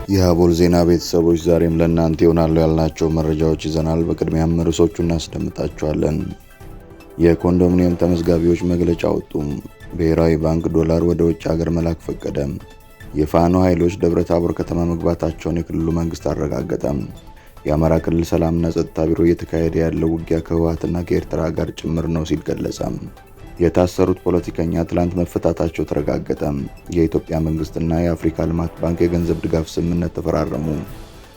የአቦል ዜና ቤተሰቦች ዛሬም ለእናንተ ይሆናሉ ያልናቸው መረጃዎች ይዘናል። በቅድሚያም ርዕሶቹን እናስደምጣቸዋለን። የኮንዶሚኒየም ተመዝጋቢዎች መግለጫ አወጡ። ብሔራዊ ባንክ ዶላር ወደ ውጭ ሀገር መላክ ፈቀደ። የፋኖ ኃይሎች ደብረ ታቦር ከተማ መግባታቸውን የክልሉ መንግስት አረጋገጠ። የአማራ ክልል ሰላምና ጸጥታ ቢሮ እየተካሄደ ያለው ውጊያ ከህወሓትና ከኤርትራ ጋር ጭምር ነው ሲል ገለጸ። የታሰሩት ፖለቲከኛ ትላንት መፈታታቸው ተረጋገጠ። የኢትዮጵያ መንግስትና የአፍሪካ ልማት ባንክ የገንዘብ ድጋፍ ስምምነት ተፈራረሙ።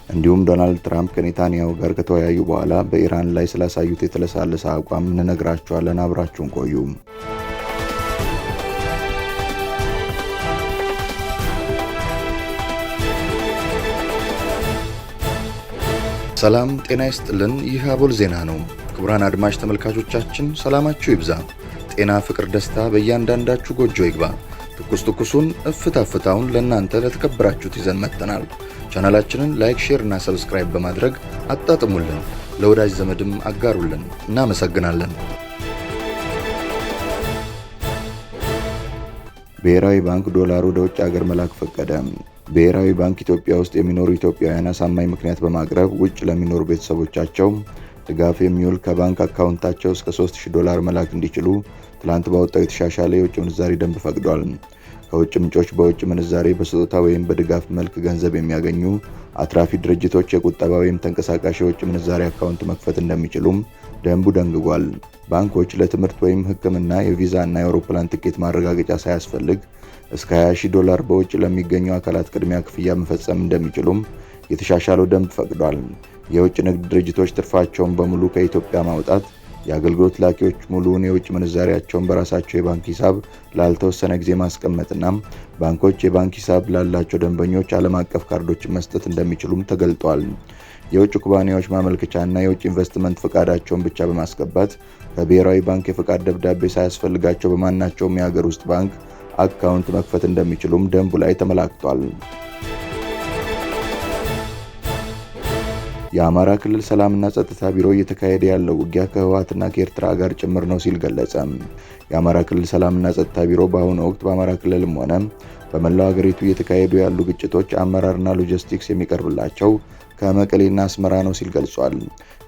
እንዲሁም ዶናልድ ትራምፕ ከኔታንያሁ ጋር ከተወያዩ በኋላ በኢራን ላይ ስላሳዩት የተለሳለሰ አቋም እንነግራችኋለን። አብራችሁን ቆዩ። ሰላም ጤና ይስጥልን። ይህ አቦል ዜና ነው። ክቡራን አድማጭ ተመልካቾቻችን ሰላማችሁ ይብዛ፣ ጤና፣ ፍቅር፣ ደስታ በእያንዳንዳችሁ ጎጆ ይግባ። ትኩሱን እፍታውን ለእናንተ ለተከበራችሁት ይዘን መጥተናል። ቻናላችንን ላይክ፣ ሼር እና ሰብስክራይብ በማድረግ አጣጥሙልን፣ ለወዳጅ ዘመድም አጋሩልን። እናመሰግናለን። ብሔራዊ ባንክ ዶላር ወደ ውጭ ሀገር መላክ ፈቀደ። ብሔራዊ ባንክ ኢትዮጵያ ውስጥ የሚኖሩ ኢትዮጵያውያን አሳማኝ ምክንያት በማቅረብ ውጭ ለሚኖሩ ቤተሰቦቻቸው ድጋፍ የሚውል ከባንክ አካውንታቸው እስከ $3000 መላክ እንዲችሉ ትላንት ባወጣው የተሻሻለ የውጭ ምንዛሪ ደንብ ፈቅዷል። ከውጭ ምንጮች በውጭ ምንዛሬ በስጦታ ወይም በድጋፍ መልክ ገንዘብ የሚያገኙ አትራፊ ድርጅቶች የቁጠባ ወይም ተንቀሳቃሽ የውጭ ምንዛሬ አካውንት መክፈት እንደሚችሉም ደንቡ ደንግጓል። ባንኮች ለትምህርት ወይም ሕክምና የቪዛ እና የአውሮፕላን ትኬት ማረጋገጫ ሳያስፈልግ እስከ $20,000 በውጭ ለሚገኙ አካላት ቅድሚያ ክፍያ መፈጸም እንደሚችሉም የተሻሻለው ደንብ ፈቅዷል። የውጭ ንግድ ድርጅቶች ትርፋቸውን በሙሉ ከኢትዮጵያ ማውጣት፣ የአገልግሎት ላኪዎች ሙሉውን የውጭ ምንዛሪያቸውን በራሳቸው የባንክ ሂሳብ ላልተወሰነ ጊዜ ማስቀመጥና ባንኮች የባንክ ሂሳብ ላላቸው ደንበኞች ዓለም አቀፍ ካርዶችን መስጠት እንደሚችሉም ተገልጧል። የውጭ ኩባንያዎች ማመልከቻና የውጭ ኢንቨስትመንት ፈቃዳቸውን ብቻ በማስገባት ከብሔራዊ ባንክ የፈቃድ ደብዳቤ ሳያስፈልጋቸው በማናቸውም የሀገር ውስጥ ባንክ አካውንት መክፈት እንደሚችሉም ደንቡ ላይ ተመላክቷል። የአማራ ክልል ሰላምና ጸጥታ ቢሮ እየተካሄደ ያለው ውጊያ ከህወሓትና ከኤርትራ ጋር ጭምር ነው ሲል ገለጸ። የአማራ ክልል ሰላምና ጸጥታ ቢሮ በአሁኑ ወቅት በአማራ ክልልም ሆነ በመላው ሀገሪቱ እየተካሄዱ ያሉ ግጭቶች አመራርና ሎጂስቲክስ የሚቀርብላቸው ከመቀሌና አስመራ ነው ሲል ገልጿል።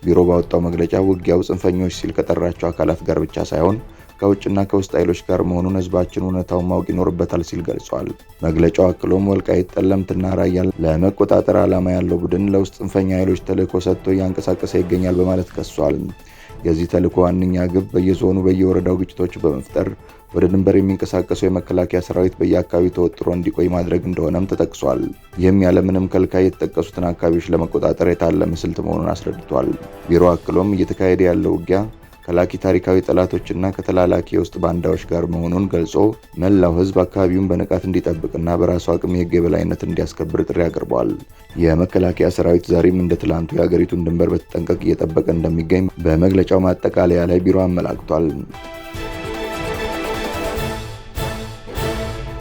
ቢሮ ባወጣው መግለጫ ውጊያው ጽንፈኞች ሲል ከጠራቸው አካላት ጋር ብቻ ሳይሆን ከውጭና ከውስጥ ኃይሎች ጋር መሆኑን ህዝባችን እውነታውን ማወቅ ይኖርበታል ሲል ገልጿል። መግለጫው አክሎም ወልቃይት፣ ጠለምትና ራያን ለመቆጣጠር ዓላማ ያለው ቡድን ለውስጥ ጽንፈኛ ኃይሎች ተልዕኮ ሰጥቶ እያንቀሳቀሰ ይገኛል በማለት ከሷል። የዚህ ተልዕኮ ዋነኛ ግብ በየዞኑ በየወረዳው ግጭቶች በመፍጠር ወደ ድንበር የሚንቀሳቀሰው የመከላከያ ሰራዊት በየአካባቢው ተወጥሮ እንዲቆይ ማድረግ እንደሆነም ተጠቅሷል። ይህም ያለምንም ከልካይ የተጠቀሱትን አካባቢዎች ለመቆጣጠር የታለመ ስልት መሆኑን አስረድቷል። ቢሮ አክሎም እየተካሄደ ያለው ውጊያ ከላኪ ታሪካዊ ጠላቶችና ከተላላኪ የውስጥ ባንዳዎች ጋር መሆኑን ገልጾ መላው ህዝብ አካባቢውን በንቃት እንዲጠብቅና በራሱ አቅም የህግ የበላይነት እንዲያስከብር ጥሪ አቅርበዋል። የመከላከያ ሰራዊት ዛሬም እንደ ትላንቱ የሀገሪቱን ድንበር በተጠንቀቅ እየጠበቀ እንደሚገኝ በመግለጫው ማጠቃለያ ላይ ቢሮ አመላክቷል።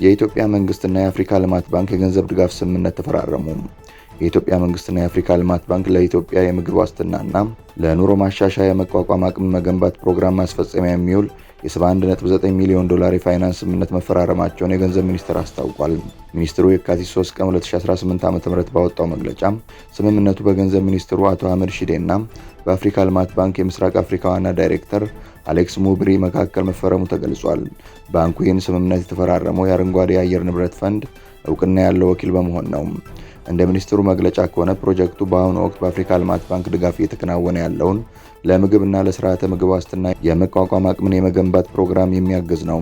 የኢትዮጵያ መንግስትና የአፍሪካ ልማት ባንክ የገንዘብ ድጋፍ ስምምነት ተፈራረሙ። የኢትዮጵያ መንግስትና የአፍሪካ ልማት ባንክ ለኢትዮጵያ የምግብ ዋስትናና ለኑሮ ማሻሻያ የመቋቋም አቅም መገንባት ፕሮግራም ማስፈጸሚያ የሚውል የ$71.9 ሚሊዮን የፋይናንስ ስምምነት መፈራረማቸውን የገንዘብ ሚኒስቴር አስታውቋል። ሚኒስትሩ የካቲት 3 ቀን 2018 ዓ.ም ባወጣው መግለጫ ስምምነቱ በገንዘብ ሚኒስትሩ አቶ አህመድ ሺዴና በአፍሪካ ልማት ባንክ የምስራቅ አፍሪካ ዋና ዳይሬክተር አሌክስ ሙብሪ መካከል መፈረሙ ተገልጿል። ባንኩ ይህን ስምምነት የተፈራረመው የአረንጓዴ የአየር ንብረት ፈንድ እውቅና ያለው ወኪል በመሆን ነው። እንደ ሚኒስትሩ መግለጫ ከሆነ ፕሮጀክቱ በአሁኑ ወቅት በአፍሪካ ልማት ባንክ ድጋፍ እየተከናወነ ያለውን ለምግብና ለስርዓተ ምግብ ዋስትና የመቋቋም አቅምን የመገንባት ፕሮግራም የሚያግዝ ነው።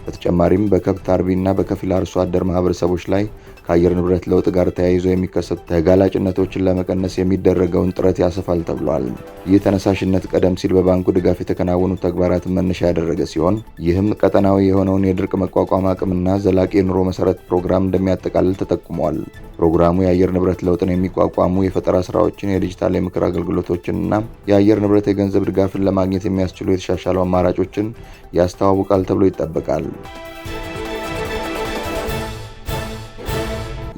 በተጨማሪም በከብት አርቢና በከፊል አርሶ አደር ማህበረሰቦች ላይ ከአየር ንብረት ለውጥ ጋር ተያይዞ የሚከሰቱ ተጋላጭነቶችን ለመቀነስ የሚደረገውን ጥረት ያሰፋል ተብሏል። ይህ ተነሳሽነት ቀደም ሲል በባንኩ ድጋፍ የተከናወኑ ተግባራትን መነሻ ያደረገ ሲሆን ይህም ቀጠናዊ የሆነውን የድርቅ መቋቋም አቅምና ዘላቂ የኑሮ መሰረት ፕሮግራም እንደሚያጠቃልል ተጠቁሟል። ፕሮግራሙ የአየር ንብረት ለውጥን የሚቋቋሙ የፈጠራ ስራዎችን፣ የዲጂታል የምክር አገልግሎቶችንና የአየር ንብረት የገንዘብ ድጋፍን ለማግኘት የሚያስችሉ የተሻሻሉ አማራጮችን ያስተዋውቃል ተብሎ ይጠበቃል።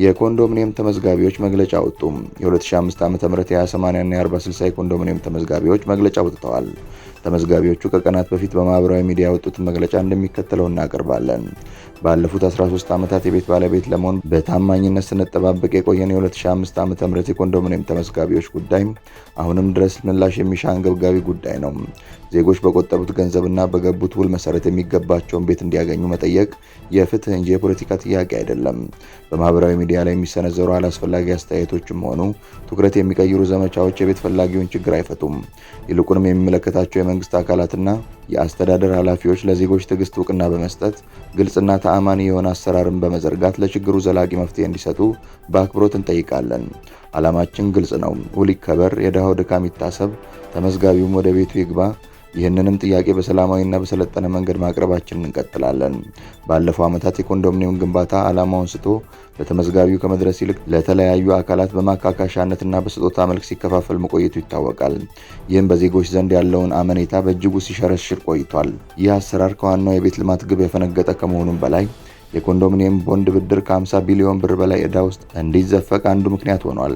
የኮንዶሚኒየም ተመዝጋቢዎች መግለጫ አወጡ። የ2005 ዓ.ም የ20/80 እና የ40/60 የኮንዶሚኒየም ተመዝጋቢዎች መግለጫ አውጥተዋል። ተመዝጋቢዎቹ ከቀናት በፊት በማህበራዊ ሚዲያ ያወጡትን መግለጫ እንደሚከተለው እናቀርባለን። ባለፉት 13 ዓመታት የቤት ባለቤት ለመሆን በታማኝነት ስንጠባበቅ የቆየነው የ2005 ዓ.ም የኮንዶሚኒየም ተመዝጋቢዎች ጉዳይ አሁንም ድረስ ምላሽ የሚሻ አንገብጋቢ ጉዳይ ነው። ዜጎች በቆጠቡት ገንዘብና በገቡት ውል መሰረት የሚገባቸውን ቤት እንዲያገኙ መጠየቅ የፍትህ እንጂ የፖለቲካ ጥያቄ አይደለም። በማህበራዊ ሚዲያ ላይ የሚሰነዘሩ አላስፈላጊ አስተያየቶችም ሆኑ ትኩረት የሚቀይሩ ዘመቻዎች የቤት ፈላጊውን ችግር አይፈቱም። ይልቁንም የሚመለከታቸው የመንግስት አካላትና የአስተዳደር ኃላፊዎች ለዜጎች ትዕግስት እውቅና በመስጠት ግልጽና ተአማኒ የሆነ አሰራርን በመዘርጋት ለችግሩ ዘላቂ መፍትሄ እንዲሰጡ በአክብሮት እንጠይቃለን። ዓላማችን ግልጽ ነው። ውል ይከበር፣ የድሃው ድካም ይታሰብ፣ ተመዝጋቢውም ወደ ቤቱ ይግባ። ይህንንም ጥያቄ በሰላማዊና በሰለጠነ መንገድ ማቅረባችንን እንቀጥላለን። ባለፈው ዓመታት የኮንዶሚኒየም ግንባታ ዓላማውን ስቶ ለተመዝጋቢው ከመድረስ ይልቅ ለተለያዩ አካላት በማካካሻነትና በስጦታ መልክ ሲከፋፈል መቆየቱ ይታወቃል። ይህም በዜጎች ዘንድ ያለውን አመኔታ በእጅጉ ሲሸረሽር ቆይቷል። ይህ አሰራር ከዋናው የቤት ልማት ግብ የፈነገጠ ከመሆኑም በላይ የኮንዶሚኒየም ቦንድ ብድር ከ50 ቢሊዮን ብር በላይ ዕዳ ውስጥ እንዲዘፈቅ አንዱ ምክንያት ሆኗል።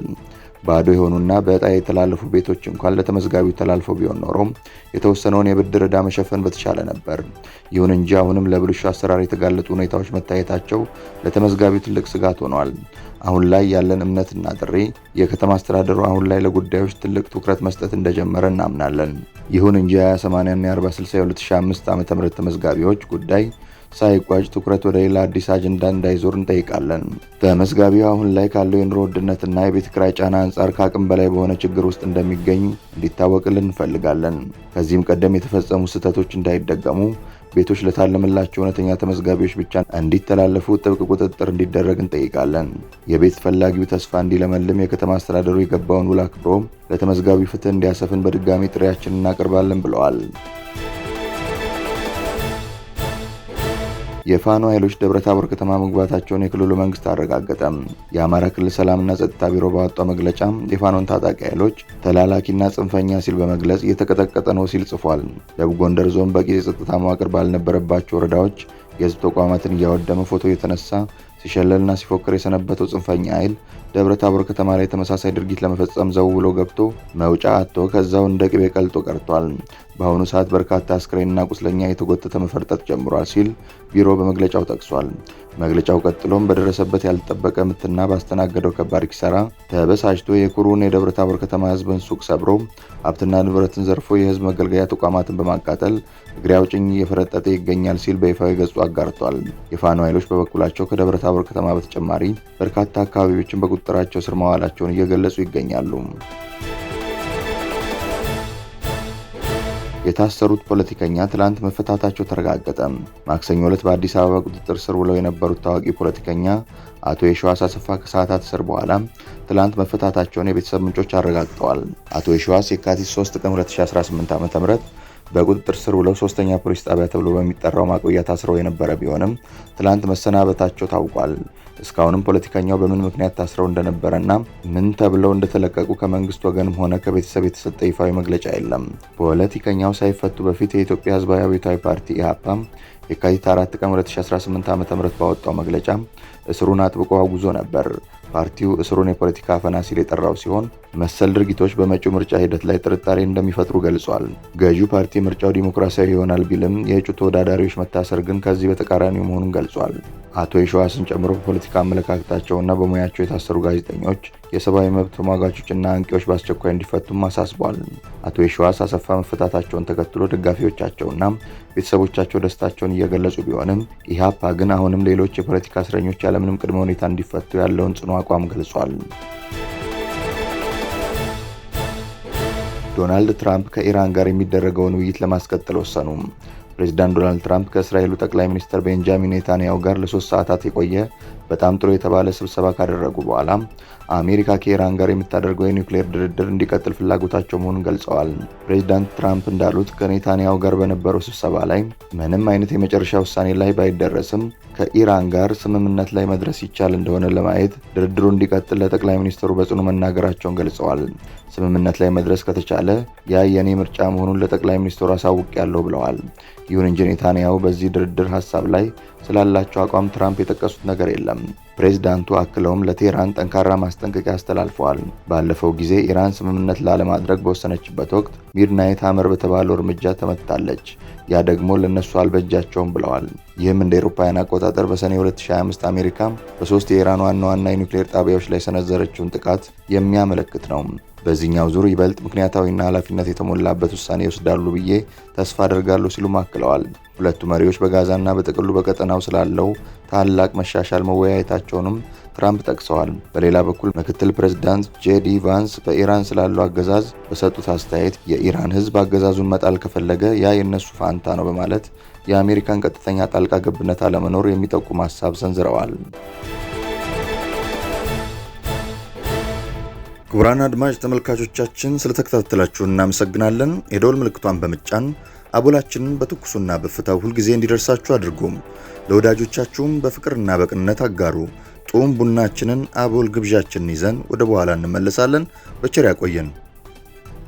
ባዶ የሆኑና በዕጣ የተላለፉ ቤቶች እንኳን ለተመዝጋቢው ተላልፈው ቢሆን ኖሮ የተወሰነውን የብድር ዕዳ መሸፈን በተቻለ ነበር። ይሁን እንጂ አሁንም ለብልሹ አሰራር የተጋለጡ ሁኔታዎች መታየታቸው ለተመዝጋቢው ትልቅ ስጋት ሆኗል። አሁን ላይ ያለን እምነትና ጥሪ የከተማ አስተዳደሩ አሁን ላይ ለጉዳዮች ትልቅ ትኩረት መስጠት እንደጀመረ እናምናለን። ይሁን እንጂ 20/80 እና 40/60 የ2005 ዓ.ም ተመዝጋቢዎች ጉዳይ ሳይቋጭ ትኩረት ወደ ሌላ አዲስ አጀንዳ እንዳይዞር እንጠይቃለን። ተመዝጋቢው አሁን ላይ ካለው የኑሮ ውድነትና የቤት ኪራይ ጫና አንጻር ከአቅም በላይ በሆነ ችግር ውስጥ እንደሚገኝ እንዲታወቅልን እንፈልጋለን። ከዚህም ቀደም የተፈጸሙ ስህተቶች እንዳይደገሙ ቤቶች ለታለመላቸው እውነተኛ ተመዝጋቢዎች ብቻ እንዲተላለፉ ጥብቅ ቁጥጥር እንዲደረግ እንጠይቃለን። የቤት ፈላጊው ተስፋ እንዲለመልም የከተማ አስተዳደሩ የገባውን ውል አክብሮ ለተመዝጋቢው ፍትህ እንዲያሰፍን በድጋሚ ጥሪያችንን እናቀርባለን ብለዋል። የፋኖ ኃይሎች ደብረታቦር ከተማ መግባታቸውን የክልሉ መንግስት አረጋገጠ። የአማራ ክልል ሰላምና ጸጥታ ቢሮ ባወጣው መግለጫ የፋኖን ታጣቂ ኃይሎች ተላላኪና ጽንፈኛ ሲል በመግለጽ እየተቀጠቀጠ ነው ሲል ጽፏል። ደቡብ ጎንደር ዞን በቂ የጸጥታ መዋቅር ባልነበረባቸው ወረዳዎች የህዝብ ተቋማትን እያወደመ ፎቶ የተነሳ ሲሸለልና ሲፎክር የሰነበተው ጽንፈኛ ኃይል ደብረታቦር ከተማ ላይ ተመሳሳይ ድርጊት ለመፈጸም ዘው ብሎ ገብቶ መውጫ አጥቶ ከዛው እንደ ቅቤ ቀልጦ ቀርቷል። በአሁኑ ሰዓት በርካታ አስክሬንና ቁስለኛ የተጎተተ መፈርጠጥ ጀምሯል ሲል ቢሮ በመግለጫው ጠቅሷል። መግለጫው ቀጥሎም በደረሰበት ያልተጠበቀ ምትና ባስተናገደው ከባድ ኪሳራ ተበሳጭቶ የኩሩን የደብረታቦር ከተማ ህዝብን ሱቅ ሰብሮ ሀብትና ንብረትን ዘርፎ የህዝብ መገልገያ ተቋማትን በማቃጠል እግሬ አውጭኝ እየፈረጠጠ ይገኛል ሲል በይፋዊ ገጹ አጋርቷል። የፋኖ ኃይሎች በበኩላቸው ከደብረታቦር ከተማ በተጨማሪ በርካታ አካባቢዎችን በቁጥጥራቸው ስር ማዋላቸውን እየገለጹ ይገኛሉ። የታሰሩት ፖለቲከኛ ትላንት መፈታታቸው ተረጋገጠ። ማክሰኞ ዕለት በአዲስ አበባ ቁጥጥር ስር ውለው የነበሩት ታዋቂ ፖለቲከኛ አቶ የሺዋስ አሰፋ ከሰዓታት እስር በኋላ ትላንት መፈታታቸውን የቤተሰብ ምንጮች አረጋግጠዋል። አቶ የሺዋስ የካቲት 3 ቀን 2018 ዓ.ም በቁጥጥር ስር ውለው ሶስተኛ ፖሊስ ጣቢያ ተብሎ በሚጠራው ማቆያ ታስረው የነበረ ቢሆንም ትላንት መሰናበታቸው ታውቋል። እስካሁንም ፖለቲከኛው በምን ምክንያት ታስረው እንደነበረና ምን ተብለው እንደተለቀቁ ከመንግስት ወገንም ሆነ ከቤተሰብ የተሰጠ ይፋዊ መግለጫ የለም። ፖለቲከኛው ሳይፈቱ በፊት የኢትዮጵያ ሕዝባዊ አብዮታዊ ፓርቲ ኢህአፓ የካቲት 4 ቀን 2018 ዓ.ም ባወጣው መግለጫ እስሩን አጥብቆ አውግዞ ነበር። ፓርቲው እስሩን የፖለቲካ አፈና ሲል የጠራው ሲሆን መሰል ድርጊቶች በመጪው ምርጫ ሂደት ላይ ጥርጣሬ እንደሚፈጥሩ ገልጿል። ገዢው ፓርቲ ምርጫው ዲሞክራሲያዊ ይሆናል ቢልም የእጩ ተወዳዳሪዎች መታሰር ግን ከዚህ በተቃራኒው መሆኑን ገልጿል። አቶ የሺዋስን ጨምሮ በፖለቲካ አመለካከታቸውና በሙያቸው የታሰሩ ጋዜጠኞች፣ የሰብአዊ መብት ተሟጋቾችና አንቂዎች በአስቸኳይ እንዲፈቱም አሳስቧል። አቶ የሺዋስ አሰፋ መፈታታቸውን ተከትሎ ደጋፊዎቻቸውና ቤተሰቦቻቸው ደስታቸውን እየገለጹ ቢሆንም ኢህአፓ ግን አሁንም ሌሎች የፖለቲካ እስረኞች ያለምንም ቅድመ ሁኔታ እንዲፈቱ ያለውን ጽኑ አቋም ገልጿል። ዶናልድ ትራምፕ ከኢራን ጋር የሚደረገውን ውይይት ለማስቀጠል ወሰኑ። ፕሬዚዳንት ዶናልድ ትራምፕ ከእስራኤሉ ጠቅላይ ሚኒስትር ቤንጃሚን ኔታንያሁ ጋር ለ3 ሰዓታት የቆየ በጣም ጥሩ የተባለ ስብሰባ ካደረጉ በኋላ አሜሪካ ከኢራን ጋር የምታደርገው የኒውክሌር ድርድር እንዲቀጥል ፍላጎታቸው መሆኑን ገልጸዋል። ፕሬዚዳንት ትራምፕ እንዳሉት ከኔታንያሁ ጋር በነበረው ስብሰባ ላይ ምንም አይነት የመጨረሻ ውሳኔ ላይ ባይደረስም ከኢራን ጋር ስምምነት ላይ መድረስ ይቻል እንደሆነ ለማየት ድርድሩ እንዲቀጥል ለጠቅላይ ሚኒስትሩ በጽኑ መናገራቸውን ገልጸዋል። ስምምነት ላይ መድረስ ከተቻለ ያ የኔ ምርጫ መሆኑን ለጠቅላይ ሚኒስትሩ አሳውቄያለሁ ብለዋል። ይሁን እንጂ ኔታንያሁ በዚህ ድርድር ሀሳብ ላይ ስላላቸው አቋም ትራምፕ የጠቀሱት ነገር የለም። ፕሬዝዳንቱ አክለውም ለቴህራን ጠንካራ ማስጠንቀቂያ አስተላልፈዋል። ባለፈው ጊዜ ኢራን ስምምነት ላለማድረግ በወሰነችበት ወቅት ሚድናይት ሀመር በተባለው እርምጃ ተመትታለች። ያ ደግሞ ለነሱ አልበጃቸውም ብለዋል። ይህም እንደ አውሮፓውያን አቆጣጠር በሰኔ 2025 አሜሪካ በ3 የኢራን ዋና ዋና የኒውክሌር ጣቢያዎች ላይ ሰነዘረችውን ጥቃት የሚያመለክት ነው። በዚህኛው ዙር ይበልጥ ምክንያታዊና ኃላፊነት የተሞላበት ውሳኔ ይወስዳሉ ብዬ ተስፋ አደርጋለሁ ሲሉ አክለዋል። ሁለቱ መሪዎች በጋዛና በጥቅሉ በቀጠናው ስላለው ታላቅ መሻሻል መወያየታቸውንም ትራምፕ ጠቅሰዋል። በሌላ በኩል ምክትል ፕሬዝዳንት ጄዲ ቫንስ በኢራን ስላለው አገዛዝ በሰጡት አስተያየት የኢራን ሕዝብ አገዛዙን መጣል ከፈለገ ያ የነሱ ፋንታ ነው በማለት የአሜሪካን ቀጥተኛ ጣልቃ ገብነት አለመኖር የሚጠቁም ሀሳብ ሰንዝረዋል። ክቡራን አድማጭ ተመልካቾቻችን ስለተከታተላችሁ እናመሰግናለን። የደወል ምልክቷን በመጫን አቦላችንን በትኩሱና በፍታው ሁልጊዜ እንዲደርሳችሁ አድርጉም። ለወዳጆቻችሁም በፍቅርና በቅንነት አጋሩ። ጡም ቡናችንን አቦል ግብዣችንን ይዘን ወደ በኋላ እንመለሳለን። በቸር ያቆየን።